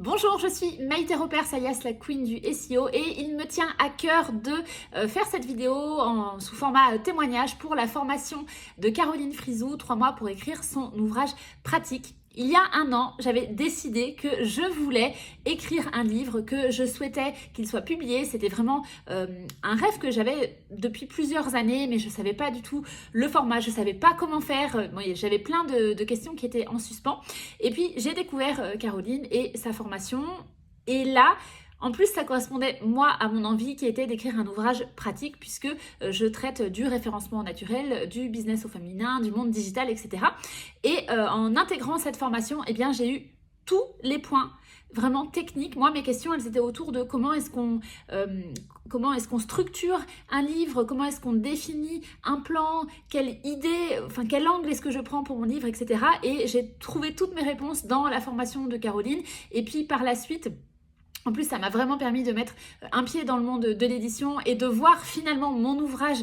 Bonjour, je suis Maïté Ropers, alias la Queen du SEO, et il me tient à cœur de faire cette vidéo sous format témoignage pour la formation de Caroline Frizou, 3 mois pour écrire son ouvrage pratique. Il y a un an, j'avais décidé que je voulais écrire un livre, que je souhaitais qu'il soit publié. C'était vraiment un rêve que j'avais depuis plusieurs années, mais je ne savais pas du tout le format, je ne savais pas comment faire. J'avais plein de questions qui étaient en suspens. Et puis, j'ai découvert Caroline et sa formation. Et là, en plus, ça correspondait, moi, à mon envie qui était d'écrire un ouvrage pratique puisque je traite du référencement naturel, du business au féminin, du monde digital, etc. Et en intégrant cette formation, eh bien, j'ai eu tous les points vraiment techniques. Moi, mes questions, elles étaient autour de comment est-ce qu'on structure un livre, comment est-ce qu'on définit un plan, quelle idée, quel angle est-ce que je prends pour mon livre, etc. Et j'ai trouvé toutes mes réponses dans la formation de Caroline. Et puis, par la suite, en plus, ça m'a vraiment permis de mettre un pied dans le monde de l'édition et de voir finalement mon ouvrage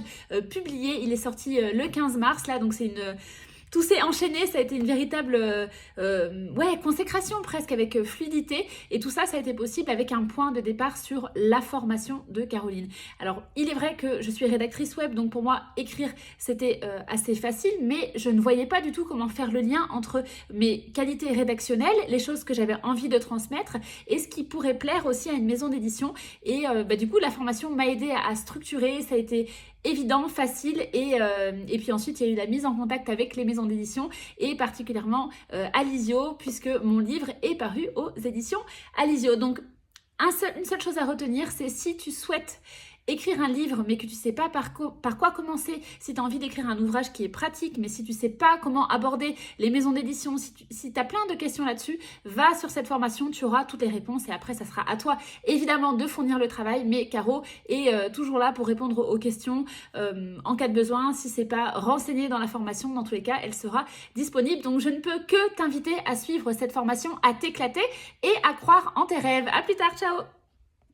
publié. Il est sorti le 15 mars, là, donc c'est une... Tout s'est enchaîné, ça a été une véritable consécration presque avec fluidité. Et tout ça, ça a été possible avec un point de départ sur la formation de Caroline. Alors, il est vrai que je suis rédactrice web, donc pour moi, écrire, c'était assez facile, mais je ne voyais pas du tout comment faire le lien entre mes qualités rédactionnelles, les choses que j'avais envie de transmettre, et ce qui pourrait plaire aussi à une maison d'édition. Et du coup, la formation m'a aidée à structurer, ça a été évident, facile, et puis ensuite il y a eu la mise en contact avec les maisons d'édition et particulièrement Alizio, puisque mon livre est paru aux éditions Alizio. Donc une seule chose à retenir, c'est si tu souhaites écrire un livre mais que tu ne sais pas par quoi commencer, si tu as envie d'écrire un ouvrage qui est pratique mais si tu ne sais pas comment aborder les maisons d'édition, si tu as plein de questions là-dessus, va sur cette formation, tu auras toutes les réponses et après ça sera à toi évidemment de fournir le travail, mais Caro est toujours là pour répondre aux questions en cas de besoin. Si c'est pas renseigné dans la formation, dans tous les cas elle sera disponible. Donc je ne peux que t'inviter à suivre cette formation, à t'éclater et à croire en tes rêves. À plus tard, ciao.